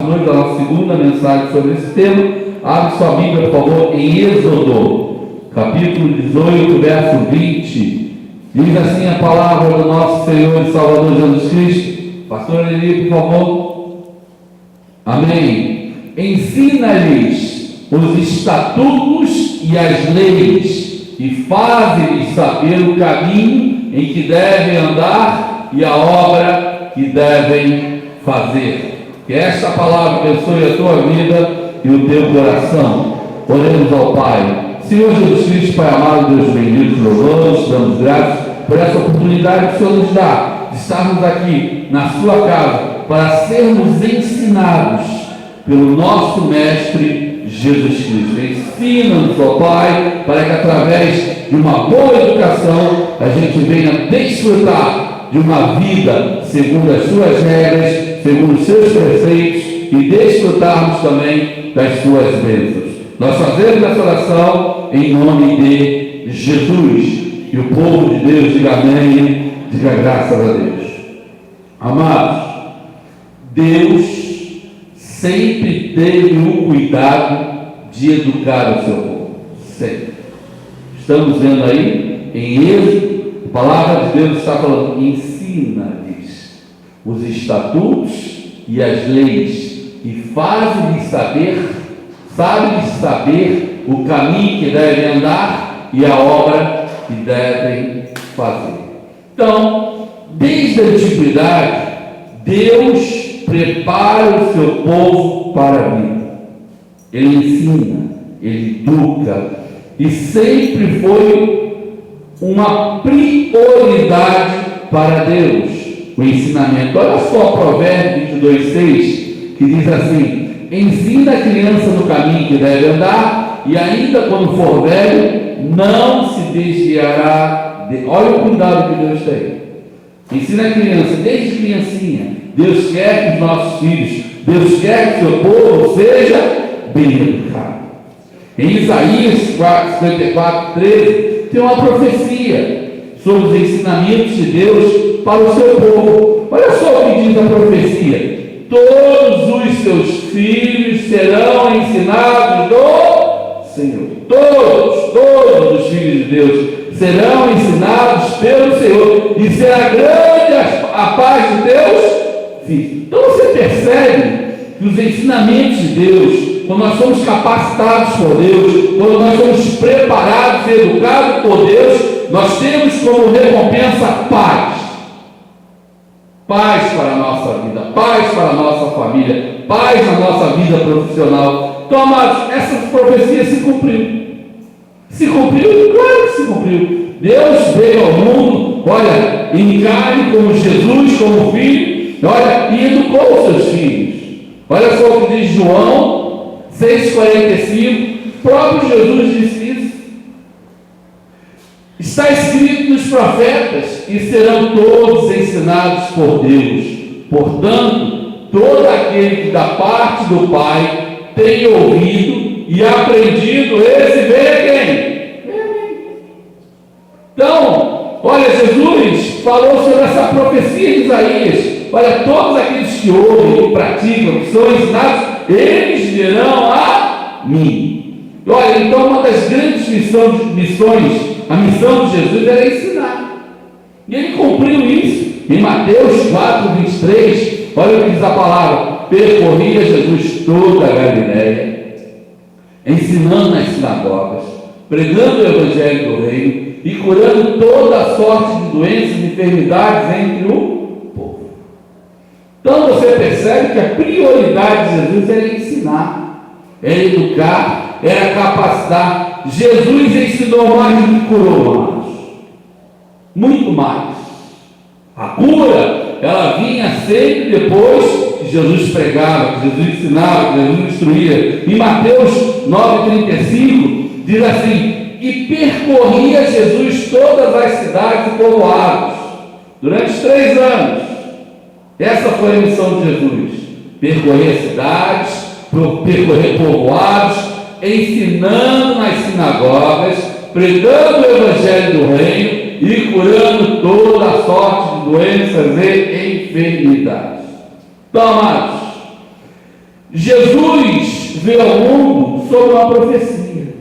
hoje a nossa segunda mensagem sobre esse tema. Abre sua Bíblia, por favor, em Êxodo, capítulo 18, verso 20. Diz assim a palavra do nosso Senhor e Salvador Jesus Cristo. Pastor Eli, por favor. Amém. Ensina-lhes os estatutos e as leis, e faze-lhes saber o caminho em que devem andar e a obra que devem fazer. Que esta palavra abençoe a tua vida e o teu coração. Oremos ao Pai. Senhor Jesus Cristo, Pai amado, Deus bendito, louvamos, damos graças por essa oportunidade que o Senhor nos dá de estarmos aqui na sua casa para sermos ensinados pelo nosso Mestre Jesus Cristo. Ensina-nos, ó Pai, para que através de uma boa educação a gente venha desfrutar de uma vida segundo as suas regras, segundo os seus preceitos, e desfrutarmos também das suas bênçãos. Nós fazemos essa oração em nome de Jesus. E o povo de Deus diga amém, diga graças a Deus. Amados, Deus sempre teve o cuidado de educar o seu povo. Sempre. Estamos vendo aí em Êxodo, a palavra de Deus está falando: ensina-lhes os estatutos e as leis, e faz-lhes saber o caminho que devem andar e a obra que devem fazer. Então, desde a antiguidade, Deus prepara o seu povo para a vida. Ele ensina, ele educa, e sempre foi uma prioridade para Deus o ensinamento. Olha só Provérbios 22:6, que diz assim: ensina a criança no caminho que deve andar, e ainda quando for velho, não se desviará de... Olha o cuidado que Deus tem. Ensina a criança, desde criancinha. Deus quer que os nossos filhos, Deus quer que o seu povo seja bem educado. Em Isaías 54:13, tem uma profecia sobre os ensinamentos de Deus para o seu povo. Olha só o que diz a profecia: todos os seus filhos serão ensinados do Senhor. Todos os filhos de Deus serão ensinados pelo Senhor, e será grande a paz de Deus. Então você percebe que os ensinamentos de Deus, quando nós somos capacitados por Deus, quando nós somos preparados e educados por Deus, nós temos como recompensa paz. Paz para a nossa vida, paz para a nossa família, paz na nossa vida profissional. Então, amados, essa profecia se cumpriu. Se cumpriu? Claro que se cumpriu. Deus veio ao mundo, olha, em carne como Jesus, como filho, olha, e educou os seus filhos. Olha só o que diz João 6,45, o próprio Jesus disse isso. Está escrito nos profetas, e serão todos ensinados por Deus. Portanto, todo aquele que da parte do Pai tem ouvido e aprendido, esse vem a quem? Então, olha, Jesus falou sobre essa profecia de Isaías. Olha, todos aqueles que ouvem e praticam, que são ensinados, eles virão a mim. Olha, então uma das grandes missões, a missão de Jesus era ensinar. E ele cumpriu isso. Em Mateus 4:23, olha o que diz a palavra: percorria Jesus toda a Galileia, ensinando nas sinagogas, pregando o evangelho do reino e curando toda a sorte de doenças e enfermidades entre o povo. Então você percebe que a prioridade de Jesus era ensinar, era educar, era capacitar. Jesus ensinou mais do que curou, amados. Muito mais. A cura, ela vinha sempre depois que Jesus pregava, que Jesus ensinava, que Jesus instruía. Em Mateus 9:35 diz assim: e percorria Jesus todas as cidades e povoados durante 3 anos. Essa foi a missão de Jesus: percorrer cidades, percorrer povoados, ensinando nas sinagogas, pregando o evangelho do reino e curando toda a sorte de doenças e enfermidades. Então, amados, Jesus veio ao mundo sob uma profecia.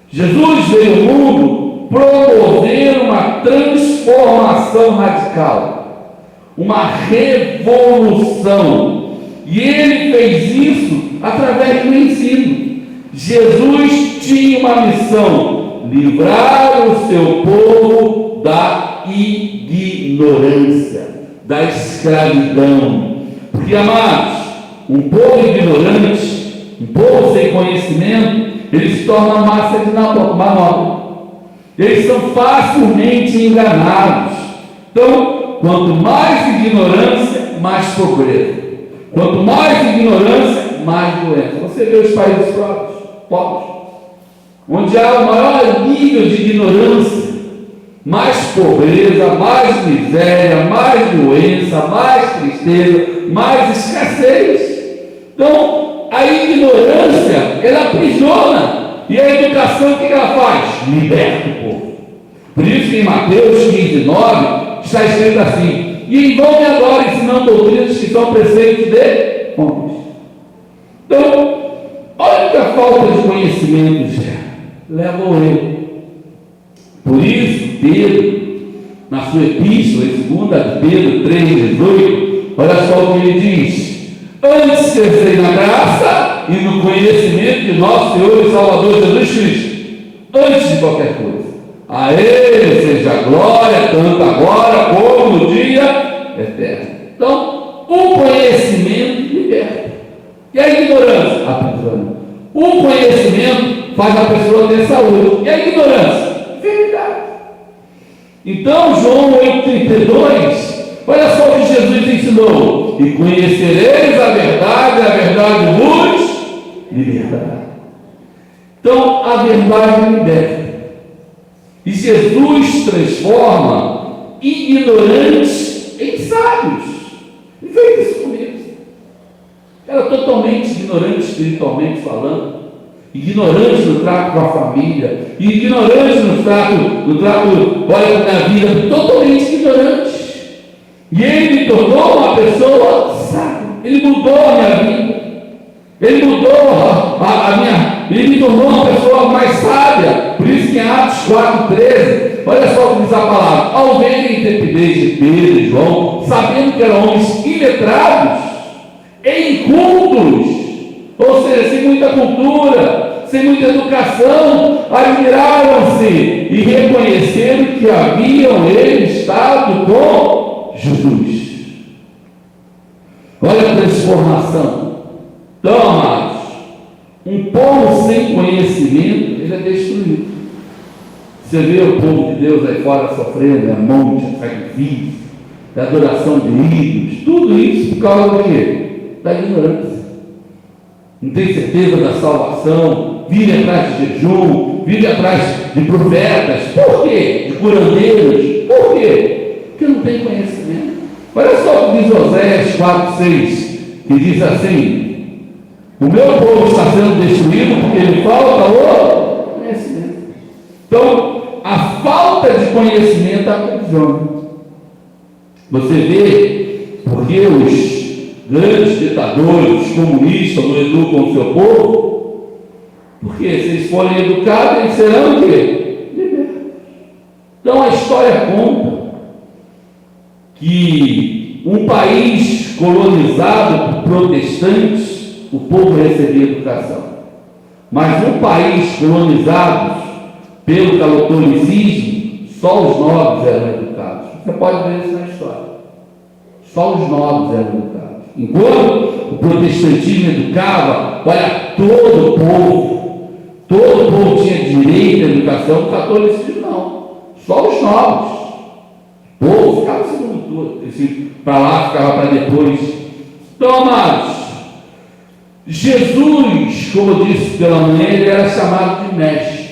Jesus veio ao mundo promover uma transformação radical, uma revolução. E ele fez isso através do ensino. Jesus tinha uma missão: livrar o seu povo da ignorância, da escravidão. Porque, amados, um povo ignorante, um povo sem conhecimento, ele se torna massa de manobra. Eles são facilmente enganados. Então, quanto mais ignorância, mais pobreza. Quanto mais ignorância, mais doença. Você vê os países pobres, onde há o maior nível de ignorância, mais pobreza, mais miséria, mais doença, mais tristeza, mais escassez. Então, a ignorância, ela aprisiona. E a educação, o que ela faz? Liberta o povo. Por isso que em Mateus 15, 9, está escrito assim: e vão me agora ensinando doutrinas que são preceitos de homens. Então, olha que a falta de conhecimento leva ao erro. Por isso, Pedro, na sua epístola, em 2 Pedro 3,18, olha só o que ele diz: antes crescei na graça e no conhecimento de nosso Senhor e Salvador Jesus Cristo, antes de qualquer coisa. A Ele seja a glória, tanto agora como no dia eterno. Então, o conhecimento liberta. E a ignorância? Aprisiona. O conhecimento faz a pessoa ter saúde. E a ignorância? Enfermidade. Então, João 8,32, olha só o que Jesus ensinou: e conhecereis a verdade vos libertará. Então, a verdade liberta. E Jesus transforma ignorantes em sábios. Ele fez isso comigo. Era totalmente ignorante espiritualmente falando, ignorante no trato com a família, ignorante no trato, olha, na vida, totalmente ignorante. E ele me tornou uma pessoa sábia. Ele mudou a minha vida. Ele mudou ele me tornou uma pessoa mais sábia. Por isso que em Atos 4,13, olha só o que diz a palavra: ao verem a intrepidez de Pedro e João, sabendo que eram homens iletrados, incultos, ou seja, sem muita cultura, sem muita educação, admiraram-se e reconheceram que haviam eles estado com Jesus. Olha a transformação. Então, amados, um povo sem conhecimento, ele é destruído. Você vê o povo de Deus aí fora sofrendo, monte, sacrifício, da adoração de ídolos, tudo isso por causa do quê? Da ignorância. Não tem certeza da salvação, vive atrás de jejum, vive atrás de profetas. Por quê? De curandeiros. Por quê? Porque não tem conhecimento. Olha só o que diz Oséias 4,6, que diz assim: o meu povo está sendo destruído porque lhe falta o conhecimento. Então, a falta de conhecimento aprisiona. Você vê porque os grandes ditadores, os comunistas, não educam o seu povo? Porque se eles forem educados, eles serão o quê? Libertos. Então, a história conta que um país colonizado por protestantes, o povo recebia educação. Mas um país colonizado pelo catolicismo, só os nobres eram educados. Você pode ver isso na história. Só os nobres eram educados. Enquanto o protestantismo educava, olha, todo o povo tinha direito à educação, o catolicismo não. Só os nobres. O povo ficava segundo turno, para lá, ficava para depois. Então, amados, Jesus, como eu disse pela manhã, ele era chamado de mestre.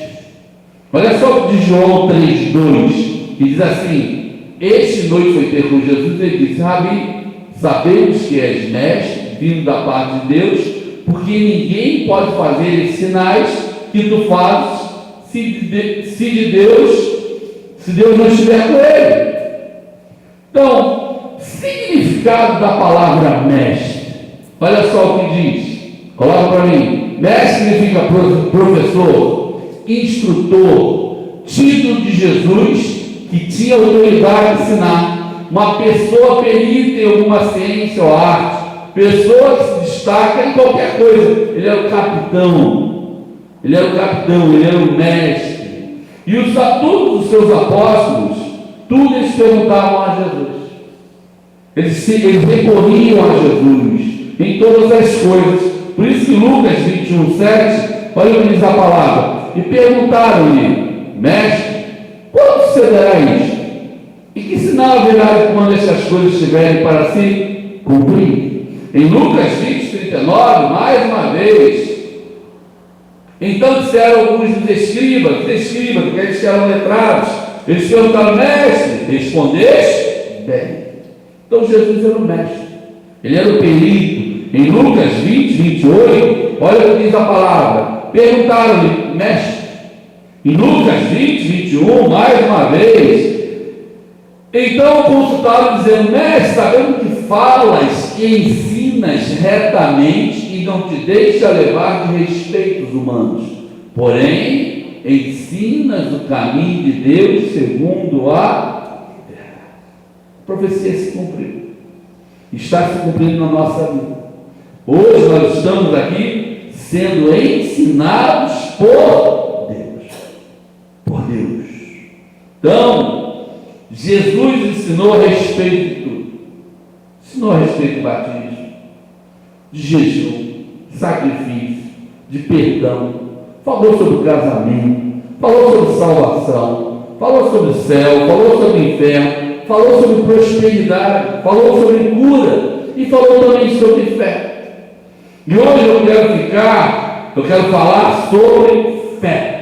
Olha só o que diz João 3,2, que diz assim: este noite foi ter com Jesus, ele disse: Rabi, sabemos que és mestre, vindo da parte de Deus, porque ninguém pode fazer esses sinais que tu fazes se Deus não estiver com ele. Então, significado da palavra mestre: Olha só o que diz. Coloca para mim. Mestre significa professor, instrutor, título de Jesus, que tinha autoridade de ensinar. Uma pessoa perita em alguma ciência ou arte, pessoa que se destaca em qualquer coisa. Ele era o capitão, ele era o mestre. E todos os seus apóstolos, tudo eles perguntavam a Jesus. Eles recorriam a Jesus em todas as coisas. Por isso que Lucas 21:7, olha o que diz a palavra. E perguntaram-lhe: Mestre, quando sucederá isto? E que sinal haverá quando estas coisas estiverem para se cumprir? Em Lucas 20:39, mais uma vez. Então disseram alguns dos escribas, que eles eram letrados. Eles perguntaram: Mestre, respondeste bem. Então Jesus era o mestre, ele era o perito. Em Lucas 20:28, olha o que diz a palavra. Perguntaram-lhe: Mestre. Em Lucas 20:21, mais uma vez. Então consultaram, dizendo: Mestre, sabendo que falas e ensinas retamente e não te deixa levar de respeitos humanos, porém ensinas o caminho de Deus segundo a verdade. A profecia se cumpriu, está se cumprindo na nossa vida. Hoje nós estamos aqui sendo ensinados por Deus. Então, Jesus ensinou a respeito de tudo. Ensinou a respeito do batismo, de jejum, sacrifício, de perdão. Falou sobre o casamento, falou sobre salvação, falou sobre o céu, falou sobre o inferno, falou sobre prosperidade, falou sobre cura e falou também sobre fé. E hoje eu quero falar sobre fé.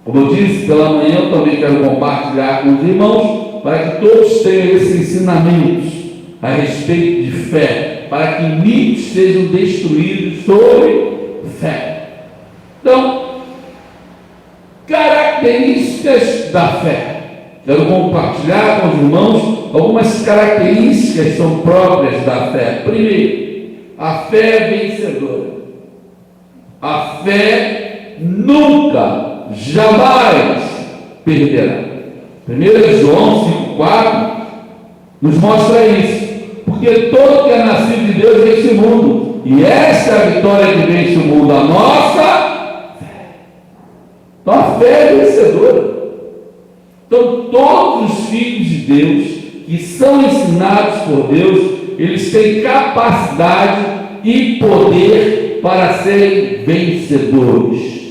Como eu disse pela manhã, eu também quero compartilhar com os irmãos, para que todos tenham esses ensinamentos a respeito de fé, para que mitos sejam destruídos sobre fé. Então, características da fé. Quero compartilhar com os irmãos algumas características que são próprias da fé. Primeiro, a fé é vencedora. A fé nunca, jamais perderá. 1 João 5,4 nos mostra isso. Porque todo que é nascido de Deus vence o mundo. E esta é a vitória que vence o mundo, a nossa fé. Então a fé é vencedora. Então todos os filhos de Deus que são ensinados por Deus, eles têm capacidade e poder para serem vencedores.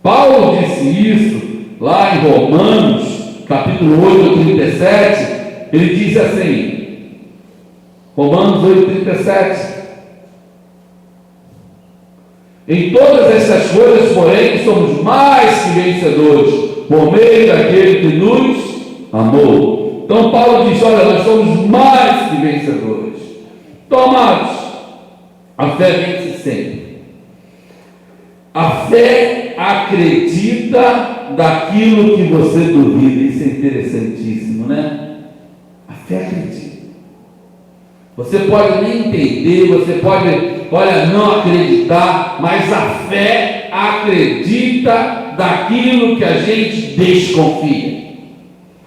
Paulo disse isso lá em Romanos, capítulo 8:37. Ele diz assim, Romanos 8:37: em todas essas coisas, porém, somos mais que vencedores, por meio daquele que nos amou. Então Paulo diz: olha, nós somos mais que vencedores. Então, amados, a fé vence sempre. A fé acredita daquilo que você duvida. Isso é interessantíssimo, né? A fé acredita. Você pode nem entender, você pode, não acreditar, mas a fé acredita daquilo que a gente desconfia.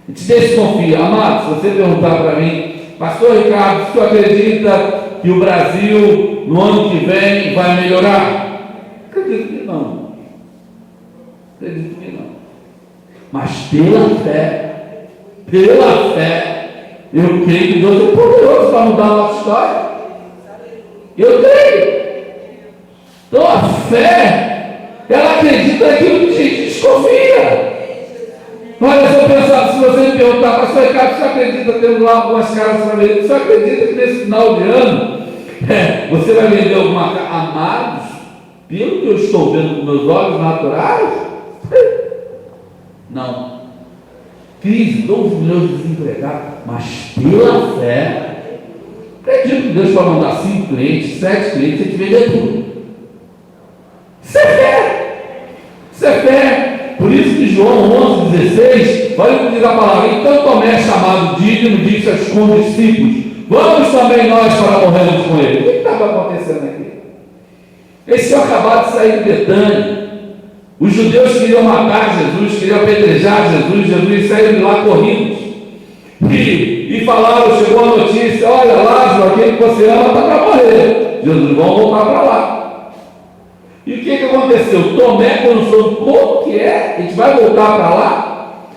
A gente desconfia. Amado, se você perguntar para mim: Pastor Ricardo, você acredita que o Brasil no ano que vem vai melhorar? Acredito que não. Mas pela fé, eu creio que Deus é poderoso para mudar a nossa história. Eu creio. Então a fé, ela acredita naquilo que a gente desconfia. Olha, se você me perguntar: Pastor Ricardo, você acredita, tendo lá algumas casas para vender, você acredita que nesse final de ano você vai vender alguma casa? Amados, pelo que eu estou vendo com meus olhos naturais, não. Crise, 12 milhões de desempregados, mas pela fé, acredito que Deus vai mandar 5 clientes, 7 clientes, e te vender tudo. Isso é fé. Isso é fé. Por isso que João 11,16, olha o que diz a palavra: então Tomé, chamado Dídimo, disse aos condiscípulos: vamos também nós para morrermos com ele. O que estava acontecendo aqui? Eles tinham acabado de sair de Betânia. Os judeus queriam matar Jesus, queriam apedrejar Jesus. Jesus saiu de lá correndo. E falaram, chegou a notícia: olha, Lázaro, aquele que você ama, está para morrer. Jesus, vamos voltar para lá. E o que aconteceu? Tomé, quando soube como que é, a gente vai voltar para lá?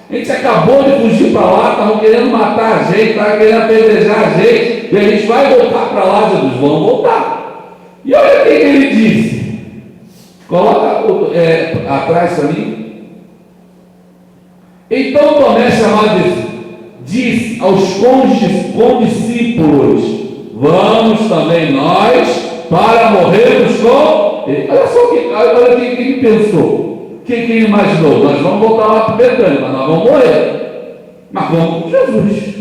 A gente acabou de fugir para lá, estavam querendo matar a gente, estavam querendo apedrejar a gente, e a gente vai voltar para lá. Jesus, vamos voltar. E olha o que ele disse. Coloca atrás para mim. Então Tomé, chamado disse aos condiscípulos: vamos também nós para morrermos com ele. Olha só olha o que ele pensou, o que ele imaginou. Nós vamos voltar lá para Betânia, mas nós vamos morrer, mas vamos com Jesus.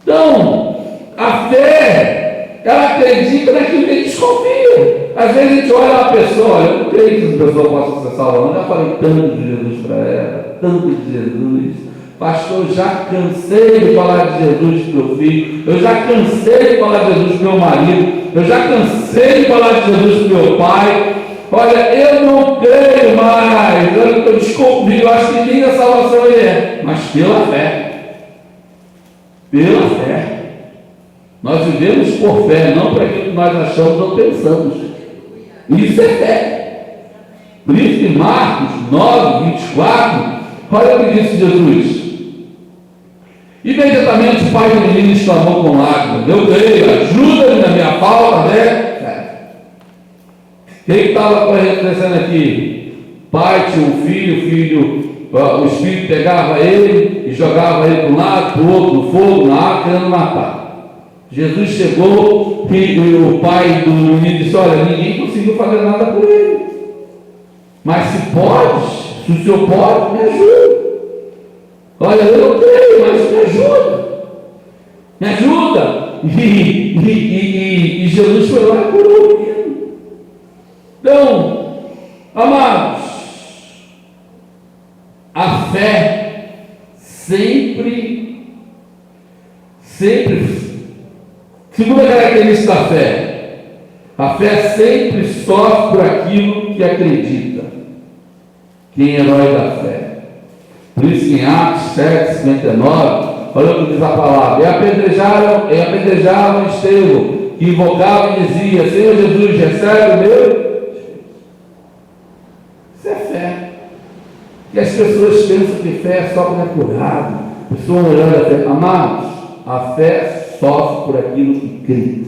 Então a fé, ela acredita naquilo que a gente desconfia. Às vezes a gente olha uma pessoa, olha, eu não creio que essa pessoa possa ser salva, eu já falei tanto de Jesus para ela, tanto de Jesus. Pastor, eu já cansei de falar de Jesus para o meu filho, eu já cansei de falar de Jesus para o meu marido, eu já cansei de falar de Jesus para o meu pai. Olha, eu não creio mais, eu descobri, eu acho que nem a salvação ele é, mas pela fé. Pela fé. Nós vivemos por fé, não para aquilo que nós achamos ou pensamos. Isso é fé. Por isso que Marcos 9, 24, olha o que disse Jesus. Imediatamente o pai do menino exclamou com lágrimas: meu Deus, ajuda-me na minha falta, né? Quem estava acontecendo aqui? Pai tinha um filho, o espírito pegava ele e jogava ele para um lado, para o outro, no fogo, na água, querendo matar. Jesus chegou e o pai do menino disse: olha, ninguém conseguiu fazer nada por ele, mas se o senhor pode, me ajuda. Olha, eu não creio, mas me ajuda. Me ajuda. E Jesus foi lá e curou o menino. Então, amados, a fé sempre, segunda característica da fé, a fé sempre sofre por aquilo que acredita. Quem é herói da fé? Por isso que em Atos 7, 59, olha o que diz a palavra: e apedrejavam Estevão, que invocava e dizia: Senhor Jesus, recebe o meu. Isso é fé. E as pessoas pensam que fé é só quando é curado, pessoas olhando a fé. Amados, a fé sofre por aquilo que crê.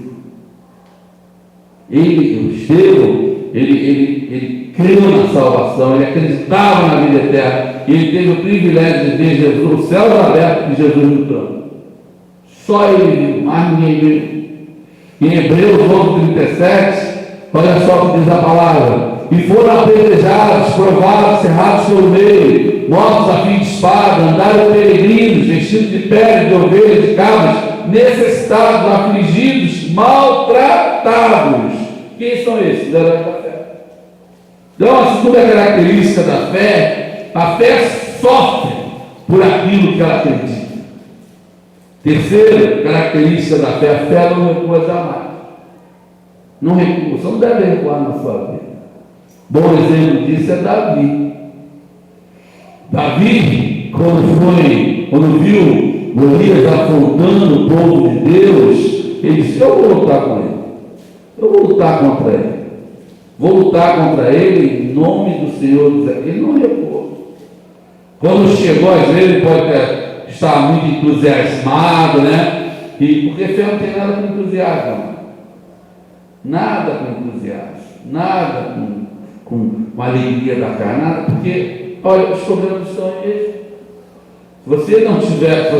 O Estevão, ele creu na salvação, ele acreditava na vida eterna, ele teve o privilégio de ver Jesus, os céus abertos e Jesus no trono. Só ele viu, mais ninguém viu. Em Hebreus 11:37, olha só o que diz a palavra: e foram apedrejados, provados, cerrados pelo meio, mortos a fim de espada, andaram peregrinos, vestidos de pele, de ovelhas, de cabras, necessitados, afligidos, maltratados. Quem são esses? Os heróis da fé. Então, a segunda característica da fé, a fé sofre por aquilo que ela acredita. Terceira característica da fé, a fé não recua jamais. Não recua, você não deve recuar na sua vida. Bom exemplo disso é Davi. Davi, quando viu Golias afrontando o povo de Deus, ele disse: eu vou lutar com ele. Eu vou lutar contra ele. Vou lutar contra ele em nome do Senhor. Ele não recuou. Quando chegou, às vezes ele pode estar muito entusiasmado, né? Porque fé não tem nada com entusiasmo. Nada com entusiasmo. Nada com alegria da carne. Nada, porque, olha, os problemas estão aí. Se você não tiver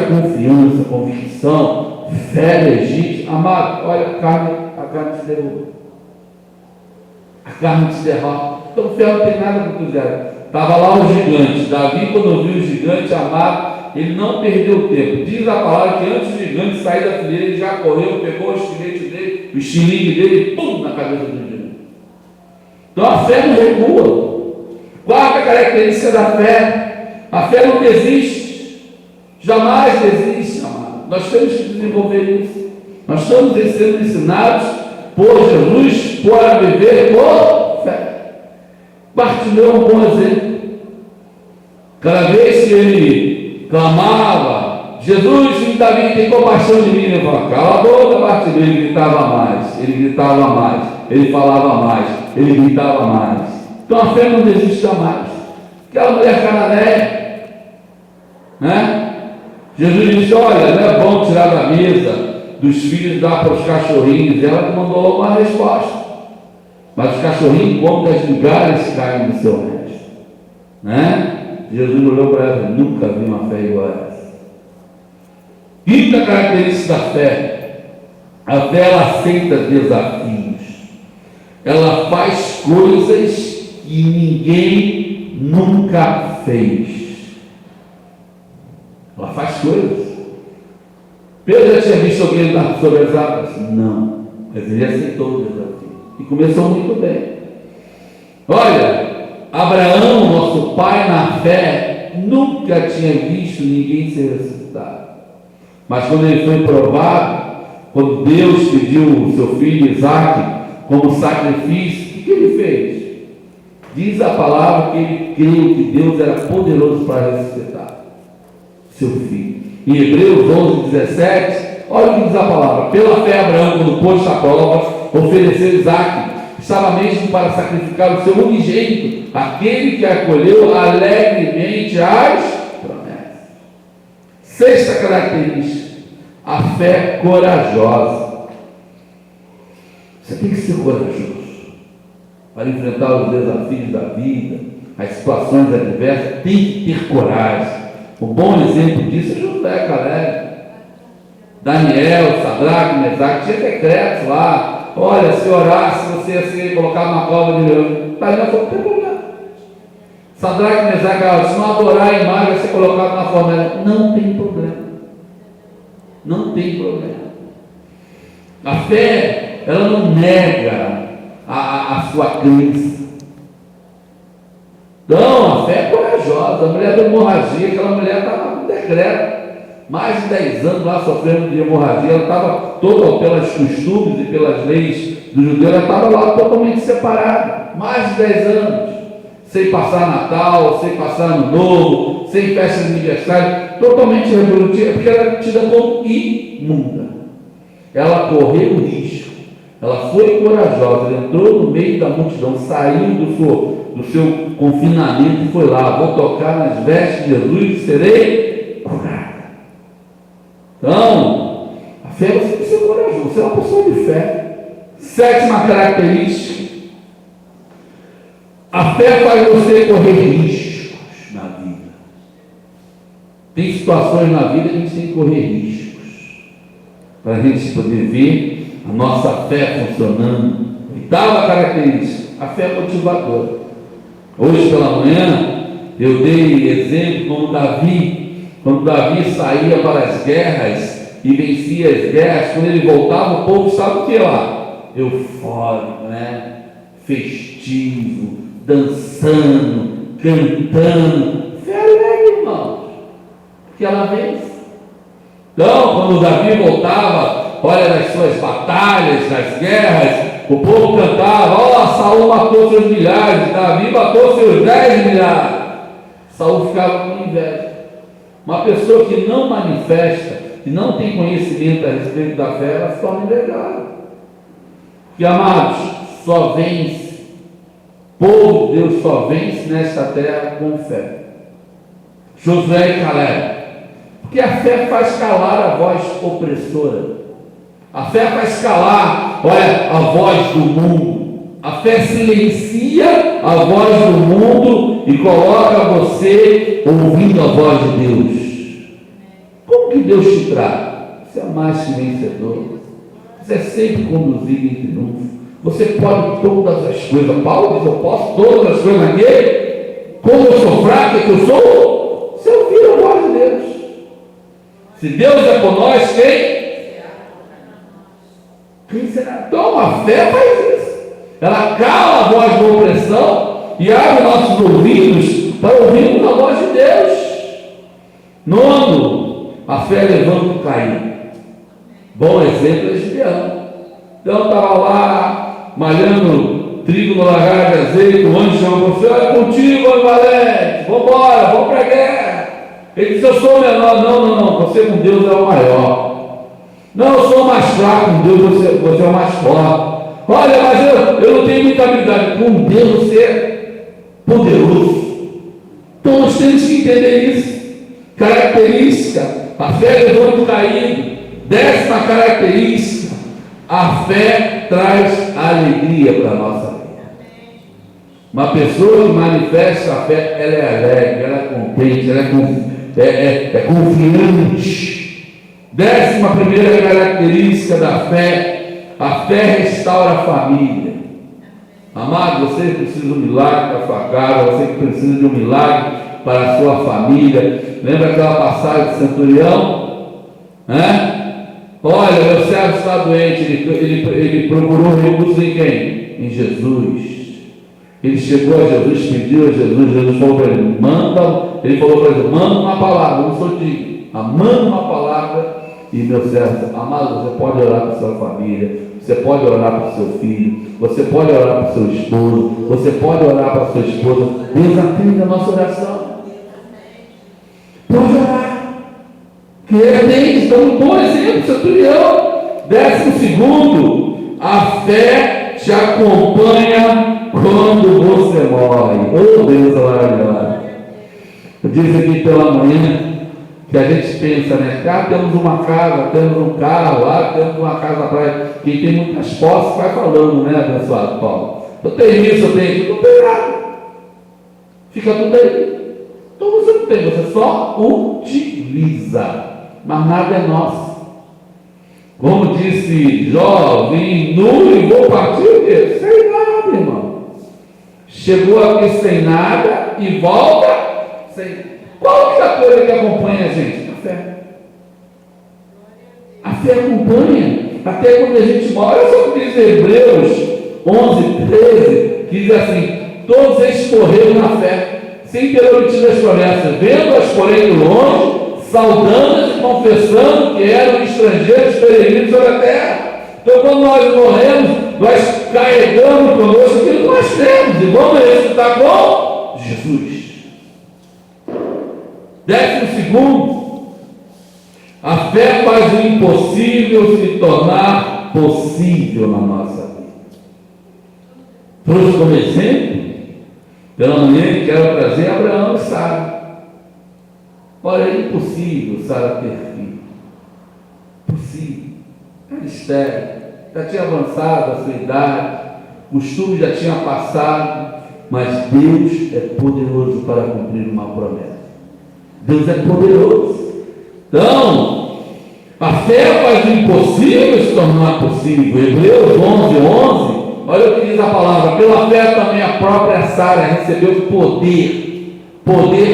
confiança, convicção, fé legítima, amado, olha, a carne te derruba. A carne te derrota. Então, fé não tem nada com entusiasmo. Estava lá o gigante. Davi, quando viu o gigante, amado, ele não perdeu tempo. Diz a palavra que antes do gigante sair da fileira, ele já correu, pegou o estilete dele, o estilingue dele, pum, na cabeça do gigante. Então, a fé não recua. Quarta característica da fé: a fé não desiste. Jamais desiste, amado. Nós temos que desenvolver isso. Nós estamos sendo ensinados por Jesus para viver por fé. Bartimeu é um bom exemplo. Cada vez que ele clamava, Jesus, filho de Davi, tem compaixão de mim, ele falava, cala a boca, Bartimeu. Ele gritava mais, ele falava mais, ele gritava mais. Então a fé não desiste jamais. Aquela mulher cananeia, né? Jesus disse, olha, não é bom tirar da mesa dos filhos, dar para os cachorrinhos. E ela mandou logo uma resposta. Mas os cachorrinhos comem das migalhas que caem do seu resto, né? Jesus olhou para ela, nunca vi uma fé igual a essa. Quinta característica da fé: a fé, ela aceita desafios, ela faz coisas que ninguém nunca fez. Ela faz coisas. Pedro já tinha visto alguém andar sobre as águas? Não, mas ele aceitou o desafio e começou muito bem. Olha, Abraão, nosso pai na fé, nunca tinha visto ninguém ser ressuscitado. Mas quando ele foi provado, quando Deus pediu o seu filho Isaque como sacrifício, o que ele fez? Diz a palavra que ele creu que Deus era poderoso para ressuscitar seu filho. Em Hebreus 11:17, olha o que diz a palavra: pela fé Abraão, quando pôs a prova, ofereceu Isaque, estava mesmo para sacrificar o seu unigênito, aquele que acolheu alegremente as promessas. Sexta característica: a fé corajosa. Você tem que ser corajoso para enfrentar os desafios da vida, as situações adversas. Tem que ter coragem. Um bom exemplo disso é Josué, Caleb, Daniel, Sadraque, Mesaque. Tinha decretos lá: olha, se orasse, você ia ser colocado na cova de leão. Daniel falou: não tem problema. Sadraque, Mesaque, se não adorar a imagem, vai ser colocado na fornalha. Não tem problema. Não tem problema. A fé, ela não nega a sua crença. Não, a fé é corajosa. A mulher da hemorragia, aquela mulher estava com decreto, mais de 10 anos lá sofrendo de hemorragia. Ela estava toda, pelas costumes e pelas leis do judeu, ela estava lá totalmente separada, mais de 10 anos, sem passar Natal, sem passar Ano Novo, sem festa de aniversário, totalmente revolutiva, porque ela era tida como imunda. Ela correu o risco, ela foi corajosa, ela entrou no meio da multidão, saiu do seu confinamento e foi lá: vou tocar nas vestes de Jesus e serei curada. Então, a fé, você tem que ser corajoso, você é uma pessoa de fé. Sétima característica: a fé faz você correr riscos na vida. Tem situações na vida que a gente tem que correr riscos para a gente poder ver a nossa fé funcionando. Oitava característica: a fé é motivadora. Hoje pela manhã eu dei exemplo como Davi, quando Davi saía para as guerras e vencia as guerras. Quando ele voltava, o povo estava o que lá? Eufórico, né? Festivo, dançando, cantando. Fé alegre, irmãos, porque ela vence. Então, quando Davi voltava, olha, das suas batalhas, das guerras, o povo cantava: ó, Saul matou seus milhares, Davi matou seus 10 milhares. Saul ficava com inveja. Uma pessoa que não manifesta, que não tem conhecimento a respeito da fé, ela se torna invejável. Porque, amados, só vence, povo de Deus só vence nesta terra com fé. Josué e Caleb. Porque a fé faz calar a voz opressora. A fé faz calar, olha, a voz do mundo. A fé silencia a voz do mundo e coloca você ouvindo a voz de Deus. Como que Deus te trata? Você é mais que vencedor. Você é sempre conduzido em triunfo. Você pode todas as coisas. Paulo diz: eu posso todas as coisas naquele. Como eu sou fraco, que eu sou? Você ouvir a voz de Deus. Se Deus é por nós, quem será? Então a fé faz isso. Ela cala a voz da opressão e abre nossos ouvidos para ouvirmos a voz de Deus. Nono, A fé levanta o caído. Bom exemplo é Gideão. Então estava lá, malhando trigo no lagar de azeite, o anjo chamou você, olha contigo, homem valente, vamos embora, vamos para a guerra. Ele disse, eu sou o menor. Não, você com Deus é o maior. Não, eu sou o mais fraco, com Deus você é o mais forte. Olha, mas eu não tenho muita habilidade, com Deus você é poderoso. Então nós temos que entender isso. Característica, a fé levanta o caído. 10ª característica, a fé traz alegria para a nossa vida. Uma pessoa que manifesta a fé, ela é alegre, ela é contente, ela é confiante. 11ª característica da fé, a fé restaura a família. Amado, você precisa de um milagre para a sua casa, você que precisa de um milagre para a sua família. Lembra aquela passagem do centurião? Olha, meu servo está doente, ele procurou recurso em quem? Em Jesus. Ele chegou a Jesus, pediu a Jesus falou para ele, manda uma palavra, não sou digno, manda uma palavra, e meu servo, amado, você pode orar para a sua família, você pode orar para o seu filho, você pode orar para o seu esposo, você pode orar para a sua esposa, Deus atende a nossa oração. Pode orar. Que ele então um bom exemplo, centurião. 12º, a fé te acompanha quando você morre. Oh Deus, maravilhoso. Eu disse aqui pela manhã que a gente pensa, né? Cá temos uma casa, temos um carro, lá temos uma casa na praia. Quem tem muitas posses vai falando, né, abençoado Paulo? Eu tenho isso, eu tenho aquilo, não tem nada. Fica tudo aí. Então você não tem, você só utiliza. Mas nada é nosso. Como disse Jó, vim nu e vou partir o quê? Sem nada, irmão. Chegou aqui sem nada e volta sem. Qual é a coisa que acompanha a gente? A fé. A fé acompanha. Até quando a gente morre. Olha só o que diz Hebreus 11:13, que diz assim: todos eles correram na fé, sem ter obtido as promessas, vendo-as, porém, de longe, saudando-as e confessando que eram estrangeiros peregrinos sobre a terra. Então, quando nós morremos, nós carregamos conosco aquilo que nós temos e vamos ressuscitar com Jesus. 12º, a fé faz o impossível se tornar possível na nossa vida. Trouxe como exemplo, pela manhã, quero trazer Abraão e Sara. Olha, é impossível Sara ter filho. Impossível. Era estéril, já tinha avançado a sua idade, o costume já tinha passado, mas Deus é poderoso para cumprir uma promessa. Deus é poderoso. Então, a fé faz o impossível se tornar possível. Hebreus 11:11, olha o que diz a palavra: pela fé também a própria Sara recebeu poder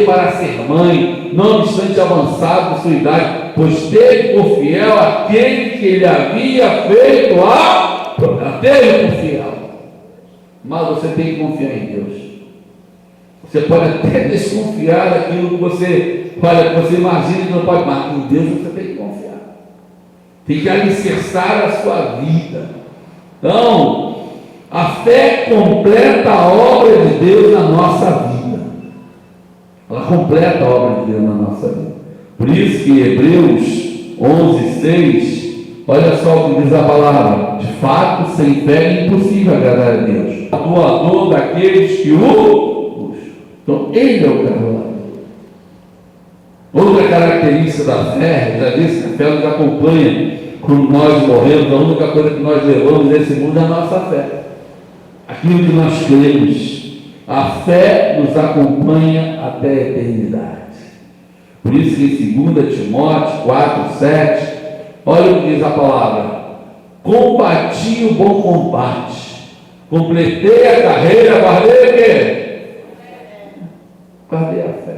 para ser mãe, não obstante avançado de sua idade, pois teve por fiel aquele que ele havia feito teve por fiel. Mas você tem que confiar em Deus. Você pode até desconfiar daquilo que você imagina que não pode, mas em Deus você tem que confiar. Tem que alicerçar a sua vida. Então, a fé completa a obra de Deus na nossa vida. Ela completa a obra de Deus na nossa vida. Por isso que Hebreus 11:6, olha só o que diz a palavra: de fato, sem fé é impossível agradar a Deus. O doador daqueles que o buscam. Então, ele é o galardador. Outra característica da fé, já disse que a fé nos acompanha quando nós morremos. A única coisa que nós levamos nesse mundo é a nossa fé, aquilo que nós cremos. A fé nos acompanha até a eternidade. Por isso que em 2 Timóteo 4:7, olha o que diz a palavra: combati o bom combate, completei a carreira, guardei o quê? Guardei a fé.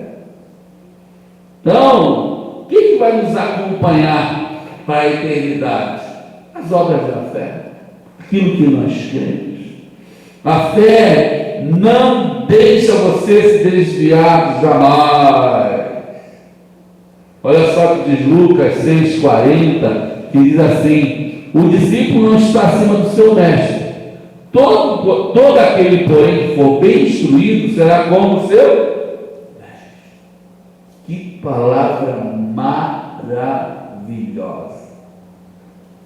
Então, o que vai nos acompanhar para a eternidade? As obras da fé, aquilo que nós cremos. A fé não deixa você se desviar jamais. Olha só o que diz Lucas 6,40, que diz assim: o discípulo não está acima do seu mestre. Todo aquele, porém, que for bem instruído, será como o seu mestre. Que palavra maravilhosa.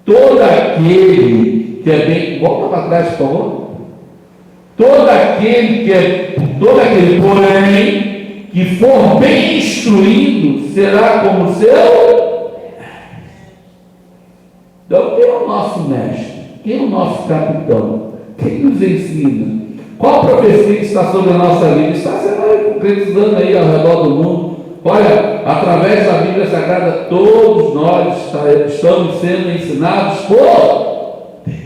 Todo aquele que é bem... Volta para trás, por favor. Todo aquele, porém, que for bem instruído, será como o seu. Então, quem é o nosso mestre? Quem é o nosso capitão? Quem nos ensina? Qual profecia que está sobre a nossa vida? Está sendo concretizando aí ao redor do mundo. Olha, através da Bíblia Sagrada, todos nós estamos sendo ensinados por Deus.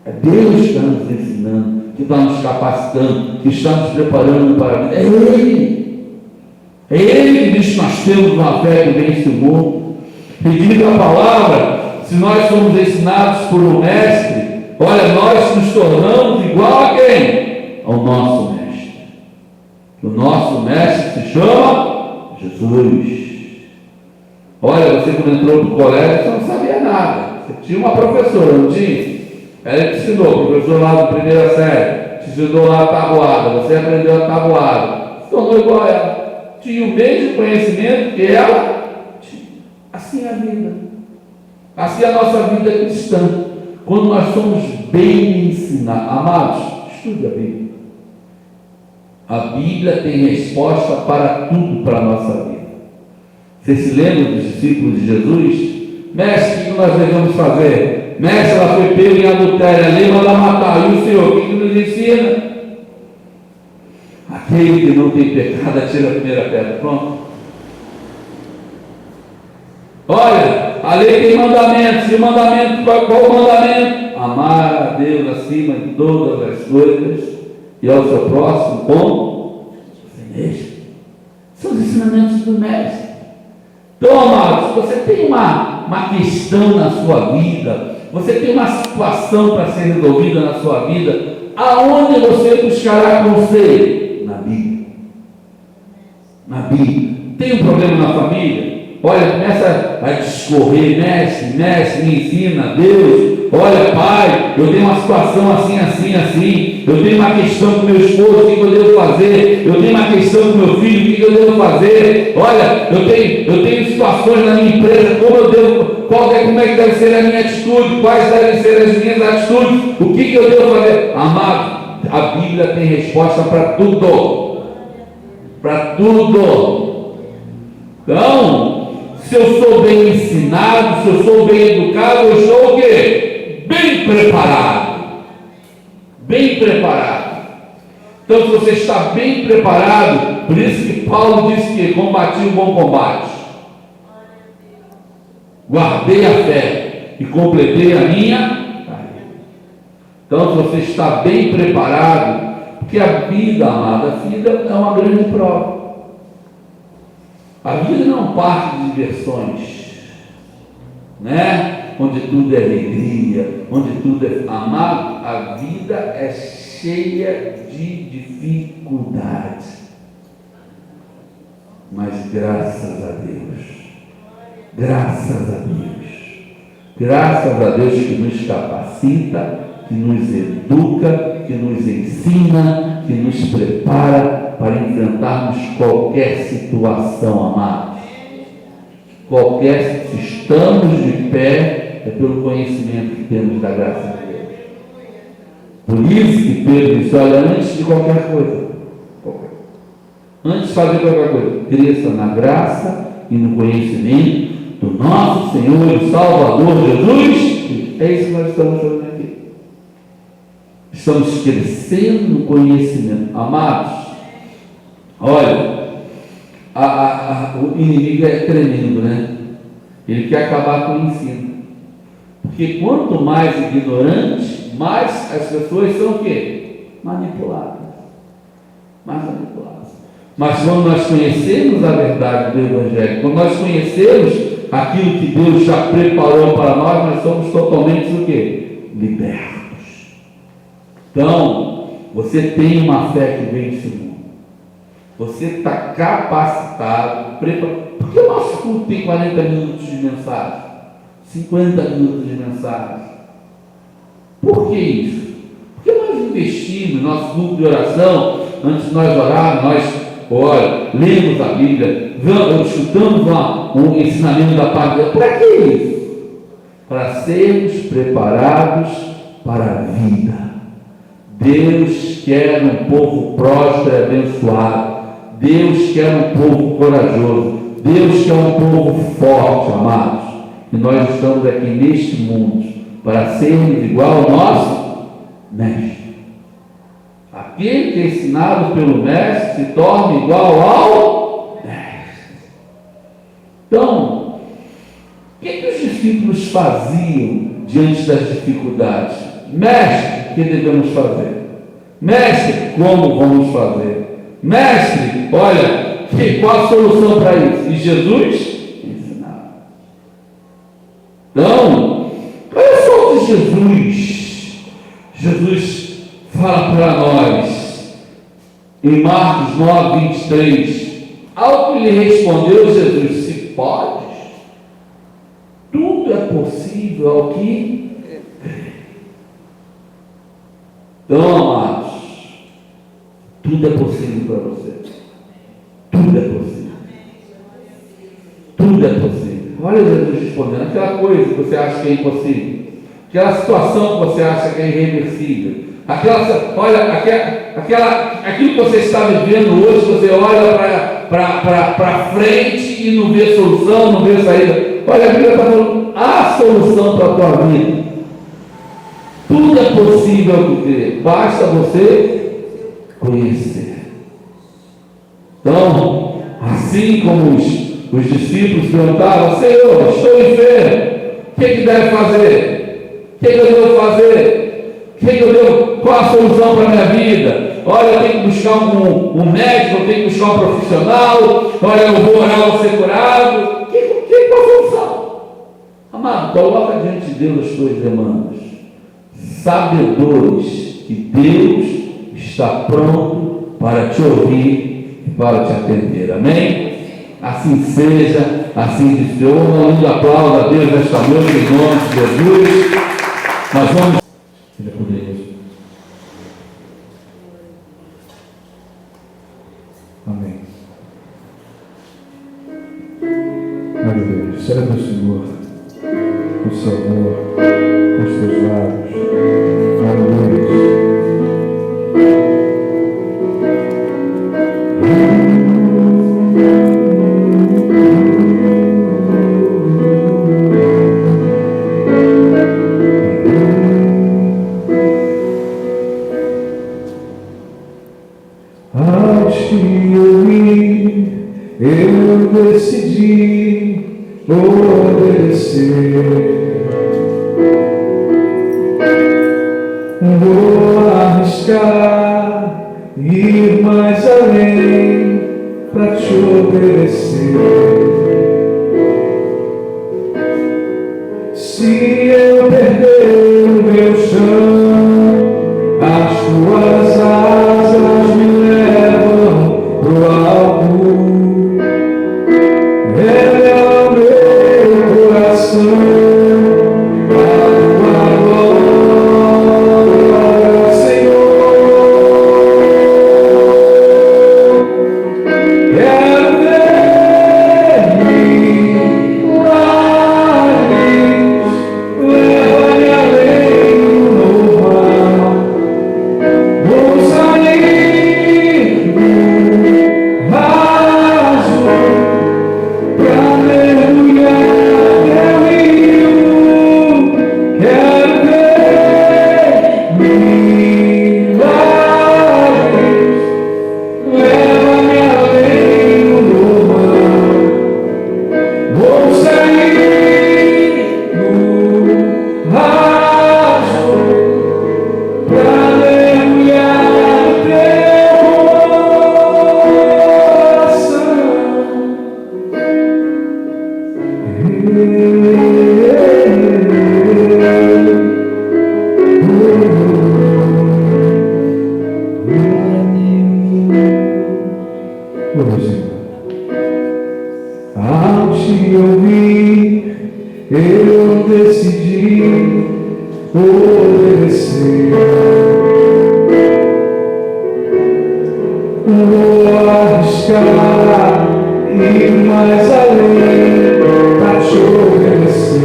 É Deus que está nos ensinando, que está nos capacitando, que está nos preparando para a vida. É Ele. É Ele que diz que nós temos uma fé que vence o mundo. E diz a palavra, se nós somos ensinados por um mestre, olha, nós nos tornamos igual a quem? Ao nosso mestre. O nosso mestre se chama Jesus. Olha, você quando entrou para o colégio, você não sabia nada. Você tinha uma professora, não tinha? Ela te ensinou, o professor lá da primeira série, te ensinou lá a tabuada, você aprendeu a tabuada, se tornou igual a ela. Tinha o mesmo conhecimento que ela tinha. Assim é a vida. Assim é a nossa vida cristã. Quando nós somos bem ensinados, amados, estude a Bíblia. A Bíblia tem resposta para tudo para a nossa vida. Você se lembra dos discípulos de Jesus? Mestre, o que nós devemos fazer? Mestre, ela foi pega em adultério, a lei manda matar. E o Senhor, o que nos ensina? Aquele que não tem pecado, atira a primeira pedra. Pronto. Olha, a lei tem mandamentos. E o mandamento, qual o mandamento? Amar a Deus acima de todas as coisas e ao seu próximo como você mesmo. São os ensinamentos do mestre. Então, amados, se você tem uma questão na sua vida, você tem uma situação para ser resolvida na sua vida, aonde você buscará conselho? Na Bíblia. Na Bíblia. Tem um problema na família? Olha, começa a discorrer, mestre, me ensina, Deus, olha, pai, eu tenho uma situação assim, eu tenho uma questão com meu esposo, o que eu devo fazer? Eu tenho uma questão com meu filho, o que eu devo fazer? Olha, eu tenho situações na minha empresa, como é que deve ser a minha atitude? Quais devem ser as minhas atitudes? O que eu devo fazer? Amado, a Bíblia tem resposta para tudo. Para tudo. Então, se eu sou bem ensinado, se eu sou bem educado, eu sou o quê? Bem preparado. Bem preparado. Então, se você está bem preparado, por isso que Paulo disse que combati o bom combate. Guardei a fé e completei a minha carreira. Então, se você está bem preparado, porque a vida, amada, a vida é uma grande prova. A vida não é um parque de diversões, né? Onde tudo é alegria, onde tudo é amado. A vida é cheia de dificuldades. Mas graças a Deus, graças a Deus que nos capacita, que nos educa, que nos ensina, que nos prepara para enfrentarmos qualquer situação, amados. Se estamos de pé, é pelo conhecimento que temos da graça de Deus. Por isso que Pedro disse, olha, antes de qualquer coisa, antes de fazer qualquer coisa, cresça na graça e no conhecimento do nosso Senhor e Salvador Jesus. É isso que nós estamos fazendo aqui. Estamos crescendo no conhecimento. Amados, olha, o inimigo é tremendo, né? Ele quer acabar com o ensino. Porque quanto mais ignorante, mais as pessoas são o quê? Manipuladas. Mas quando nós conhecemos a verdade do Evangelho, quando nós conhecemos aquilo que Deus já preparou para nós somos totalmente o quê? Libertos. Então, você tem uma fé que vence o mundo. Você está capacitado, preparado. Por que o nosso culto tem 40 minutos de mensagem? 50 minutos de mensagem? Por que isso? Porque nós investimos no nosso grupo de oração, antes de nós orarmos, nós lemos a Bíblia, escutamos um ensinamento da parte de Deus. Para que isso? Para sermos preparados para a vida. Deus quer um povo próspero e abençoado. Deus quer um povo corajoso. Deus quer um povo forte, amados. E nós estamos aqui neste mundo para sermos igual ao nosso mestre. Aquele que é ensinado pelo mestre se torna igual ao mestre. Então, o que os discípulos faziam diante das dificuldades? Mestre, o que devemos fazer? Mestre, como vamos fazer? Mestre, olha, qual a solução para isso? E Jesus ensinava. Então, olha só o que Jesus fala para nós em Marcos 9, 23. Ao que lhe respondeu Jesus: se podes, tudo é possível ao que crê. Então, amados, tudo é possível para você. Tudo é possível. Tudo é possível. Olha Jesus respondendo: aquela coisa que você acha que é impossível, aquela situação que você acha que é irreversível, aquilo que você está vivendo hoje, você olha para frente e não vê solução, não vê saída. Olha, a Bíblia está falando a solução para a tua vida. Tudo é possível ao que crer, basta você conhecer. Então, assim como os discípulos perguntavam: Senhor, estou enfermo, o que deve fazer? O que eu devo fazer? Qual a solução para a minha vida? Olha, eu tenho que buscar um médico, eu tenho que buscar um profissional, olha, eu vou orar, vou ser curado. Qual a solução? Amado, coloca diante de Deus as tuas demandas, sabedores que Deus está pronto para te ouvir e para te atender. Amém? Assim seja, assim diz Deus. Um lindo aplauso a Deus nesta noite, em nome de Jesus. Nós vamos. Ele é poderoso. Amém. Aleluia. Serve ao Senhor com o seu amor, com os teus lábios. Aleluia. Eu decidi obedecer. Vou arriscar, ir mais além para te obedecer. Se eu perder o meu chão, as tuas asas me levam pro alto. buscar e mais além para te obedecer.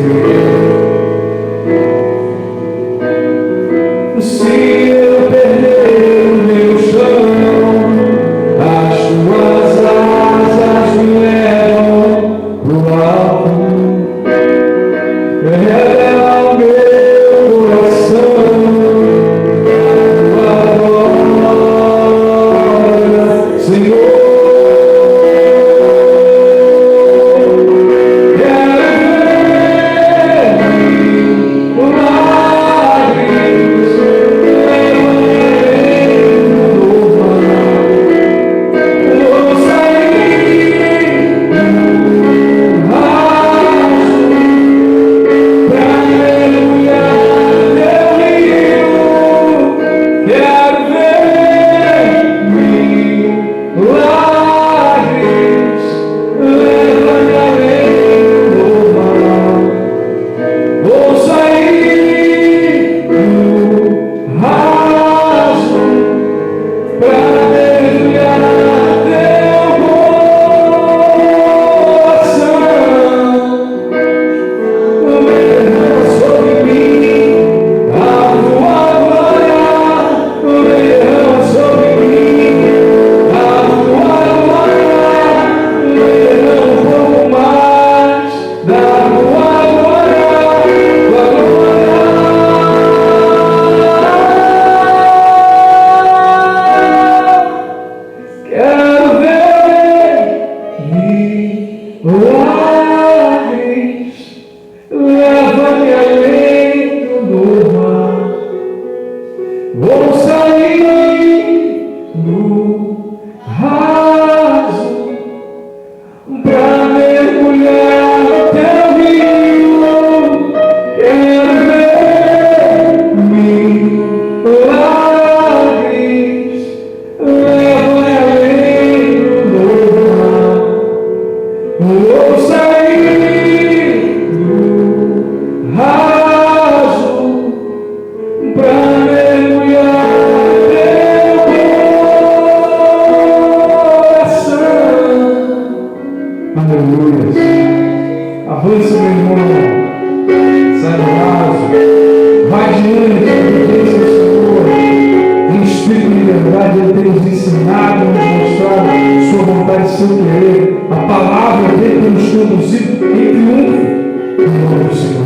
Se eu perder o meu chão, as tuas asas me levam pro alto. Revela o meu coração, a tua glória, Senhor. Avança, meu irmão, sai do raso, vai diante, obediência ao Senhor, em espírito de liberdade. Ele tem nos ensinado, nos mostrado sua vontade e seu querer. A palavra dele tem nos conduzido em triunfo, em nome do Senhor.